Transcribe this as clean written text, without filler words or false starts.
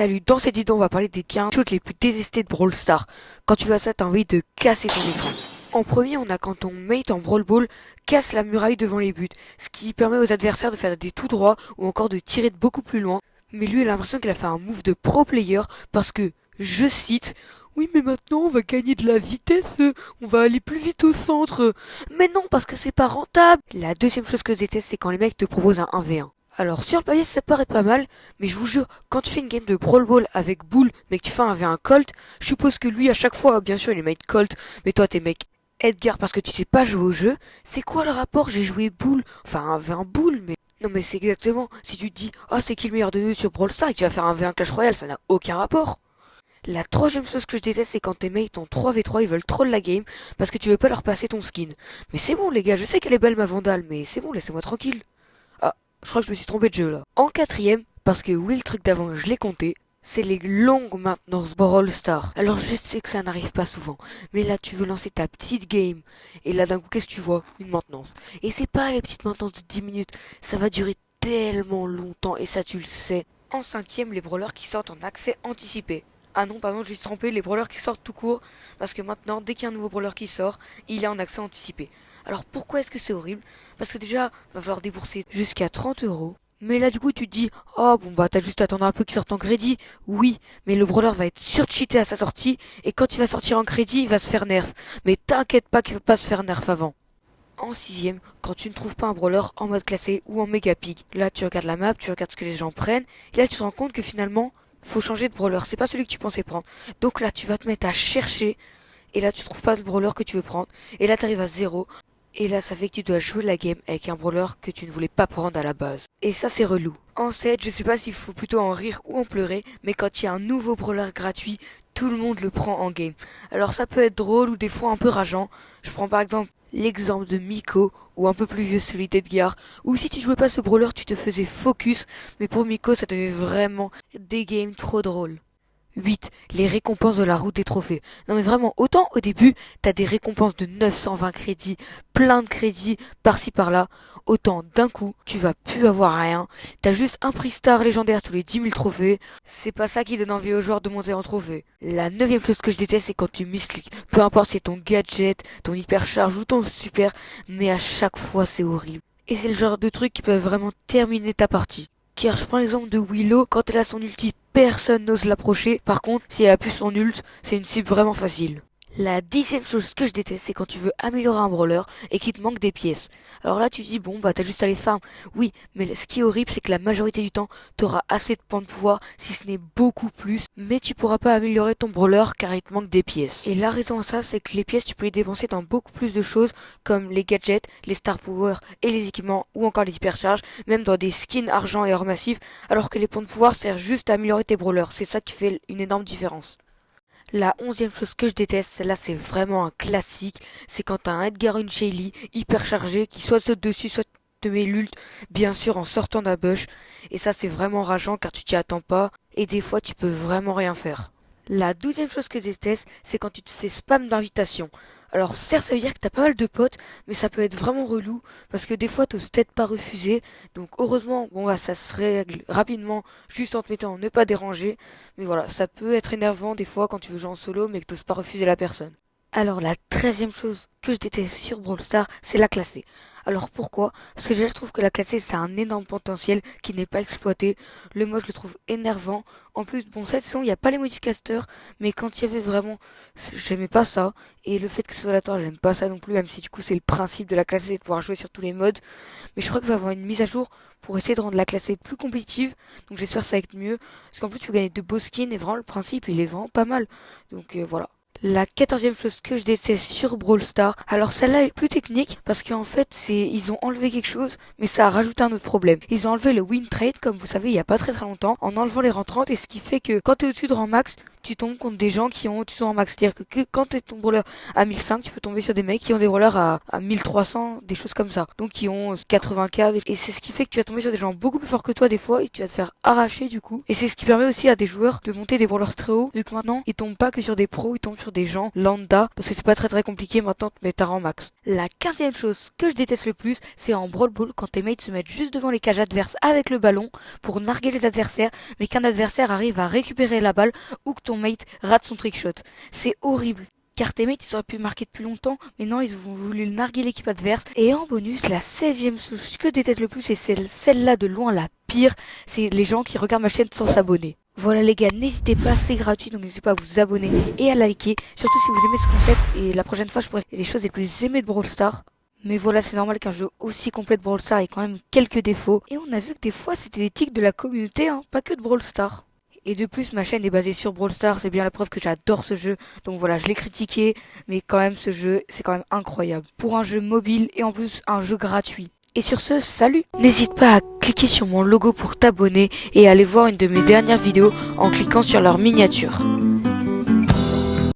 Salut, dans cette vidéo on va parler des gains les plus désestés de Brawl Stars. Quand tu vois ça, t'as envie de casser ton écran. En premier, on a quand ton mate en Brawl Ball casse la muraille devant les buts, ce qui permet aux adversaires de faire des tout droits ou encore de tirer de beaucoup plus loin. Mais lui, il a l'impression qu'il a fait un move de pro player parce que, je cite, oui mais maintenant on va gagner de la vitesse, on va aller plus vite au centre. Mais non, parce que c'est pas rentable. La deuxième chose que je déteste, c'est quand les mecs te proposent un 1v1. Alors sur le papier ça paraît pas mal, mais je vous jure, quand tu fais une game de Brawl Ball avec Bull, mais que tu fais un v 1 Colt, je suppose que lui à chaque fois, bien sûr il est mate Colt, mais toi t'es mec Edgar parce que tu sais pas jouer au jeu, c'est quoi le rapport? J'ai joué Bull, enfin un v 1 Bull, mais... Non mais c'est exactement, si tu te dis, ah c'est qui le meilleur de nous sur Brawl Stars et que tu vas faire un v 1 Clash Royale, ça n'a aucun rapport. La troisième chose que je déteste, c'est quand tes mates en 3v3, ils veulent troll la game parce que tu veux pas leur passer ton skin. Mais c'est bon les gars, je sais qu'elle est belle ma Vandale, mais c'est bon, laissez-moi tranquille. Ah, je crois que je me suis trompé de jeu là. En quatrième, parce que oui, le truc d'avant, je l'ai compté, c'est les longues maintenances Brawl Stars. Alors je sais que ça n'arrive pas souvent, mais là tu veux lancer ta petite game, et là d'un coup qu'est-ce que tu vois? Une maintenance. Et c'est pas les petites maintenances de 10 minutes, ça va durer tellement longtemps, et ça tu le sais. En cinquième, les brawlers qui sortent en accès anticipé. Ah non, pardon, je me suis trompé, les brawlers qui sortent tout court, parce que maintenant, dès qu'il y a un nouveau brawler qui sort, il est en accès anticipé. Alors pourquoi est-ce que c'est horrible? Parce que déjà, va falloir débourser jusqu'à 30 €. Mais là, du coup, tu te dis, oh bon bah t'as juste à attendre un peu qu'il sorte en crédit. Oui, mais le brawler va être surcheaté à sa sortie, et quand il va sortir en crédit, il va se faire nerf. Mais t'inquiète pas qu'il va pas se faire nerf avant. En sixième, quand tu ne trouves pas un brawler en mode classé ou en méga pique, là tu regardes la map, tu regardes ce que les gens prennent, et là tu te rends compte que finalement, faut changer de brawler, c'est pas celui que tu pensais prendre. Donc là tu vas te mettre à chercher, et là tu trouves pas le brawler que tu veux prendre, et là t'arrives à zéro, et là ça fait que tu dois jouer la game avec un brawler que tu ne voulais pas prendre à la base. Et ça c'est relou. En 7, je sais pas s'il faut plutôt en rire ou en pleurer, mais quand il y a un nouveau brawler gratuit, tout le monde le prend en game. Alors ça peut être drôle ou des fois un peu rageant. Je prends par exemple l'exemple de Miko, ou un peu plus vieux celui d'Edgar, ou si tu jouais pas ce brawler tu te faisais focus, mais pour Miko ça donnait vraiment des games trop drôles. 8. Les récompenses de la route des trophées. Non mais vraiment, autant au début, t'as des récompenses de 920 crédits, plein de crédits par-ci par-là, autant d'un coup, tu vas plus avoir rien, t'as juste un prix star légendaire tous les 10 000 trophées, c'est pas ça qui donne envie aux joueurs de monter en trophée. La neuvième chose que je déteste, c'est quand tu miscliques, peu importe si c'est ton gadget, ton hypercharge ou ton super, mais à chaque fois c'est horrible. Et c'est le genre de truc qui peut vraiment terminer ta partie. Car je prends l'exemple de Willow, quand elle a son ulti, personne n'ose l'approcher. Par contre, si elle a plus son ult, c'est une cible vraiment facile. La 10e chose que je déteste, c'est quand tu veux améliorer un brawler et qu'il te manque des pièces. Alors là, tu dis, bon, bah t'as juste à les farm. Oui, mais ce qui est horrible, c'est que la majorité du temps, t'auras assez de points de pouvoir, si ce n'est beaucoup plus, mais tu pourras pas améliorer ton brawler car il te manque des pièces. Et la raison à ça, c'est que les pièces, tu peux les dépenser dans beaucoup plus de choses, comme les gadgets, les star power et les équipements, ou encore les hypercharges, même dans des skins argent et or massif, alors que les points de pouvoir servent juste à améliorer tes brawlers. C'est ça qui fait une énorme différence. La 11e chose que je déteste, celle-là c'est vraiment un classique, c'est quand t'as un Edgar ou une Shelly hyper chargé qui soit saute dessus, soit te met l'ult, bien sûr en sortant d'un bush, et ça c'est vraiment rageant car tu t'y attends pas, et des fois tu peux vraiment rien faire. La 12e chose que je déteste, c'est quand tu te fais spam d'invitation. Alors certes ça veut dire que t'as pas mal de potes, mais ça peut être vraiment relou, parce que des fois t'oses peut-être pas refuser, donc heureusement, bon bah ça se règle rapidement, juste en te mettant en ne pas déranger, mais voilà, ça peut être énervant des fois quand tu veux jouer en solo, mais que t'oses pas refuser la personne. Alors la 13e chose que je déteste sur Brawl Stars, c'est la classée. Alors pourquoi? Parce que déjà je trouve que la classée c'est un énorme potentiel qui n'est pas exploité. Le mode je le trouve énervant. En plus, bon cette saison il n'y a pas les modificateurs, mais quand il y avait vraiment, j'aimais pas ça. Et le fait que ce soit aléatoire, j'aime pas ça non plus, même si du coup c'est le principe de la classée de pouvoir jouer sur tous les modes. Mais je crois qu'il va y avoir une mise à jour pour essayer de rendre la classée plus compétitive. Donc j'espère que ça va être mieux. Parce qu'en plus tu peux gagner de beaux skins et vraiment le principe il est vraiment pas mal. Donc voilà. La 14e chose que je déteste sur Brawl Stars, alors celle-là est plus technique parce qu'en fait ils ont enlevé quelque chose mais ça a rajouté un autre problème. Ils ont enlevé le win trade comme vous savez il y a pas très longtemps en enlevant les rangs 30 et ce qui fait que quand t'es au-dessus de rang max, tu tombes contre des gens qui ont, tu sont en max. C'est-à-dire que quand tu es ton brawler à 1005, tu peux tomber sur des mecs qui ont des brawlers à 1300, des choses comme ça. Donc qui ont 80k. Et c'est ce qui fait que tu vas tomber sur des gens beaucoup plus forts que toi des fois et tu vas te faire arracher du coup. Et c'est ce qui permet aussi à des joueurs de monter des brawlers très haut, vu que maintenant ils tombent pas que sur des pros, ils tombent sur des gens lambda, parce que c'est pas très compliqué maintenant de mettre un rang max. La 15e chose que je déteste le plus, c'est en Brawl Ball quand tes mates se mettent juste devant les cages adverses avec le ballon pour narguer les adversaires, mais qu'un adversaire arrive à récupérer la balle ou que ton mate rate son trickshot. C'est horrible. Car tes mates, ils auraient pu marquer depuis longtemps, mais non, ils ont voulu narguer l'équipe adverse. Et en bonus, la 16e chose que je déteste le plus, c'est celle-là de loin la pire, c'est les gens qui regardent ma chaîne sans s'abonner. Voilà les gars, n'hésitez pas, c'est gratuit, donc n'hésitez pas à vous abonner et à liker, surtout si vous aimez ce concept, et la prochaine fois je pourrai faire les choses les plus aimées de Brawl Stars. Mais voilà, c'est normal qu'un jeu aussi complet de Brawl Stars ait quand même quelques défauts, et on a vu que des fois c'était des tics de la communauté, hein, pas que de Brawl Stars. Et de plus, ma chaîne est basée sur Brawl Stars, c'est bien la preuve que j'adore ce jeu, donc voilà, je l'ai critiqué, mais quand même ce jeu, c'est quand même incroyable. Pour un jeu mobile, et en plus un jeu gratuit. Et sur ce, salut! N'hésite pas à cliquer sur mon logo pour t'abonner et aller voir une de mes dernières vidéos en cliquant sur leur miniature.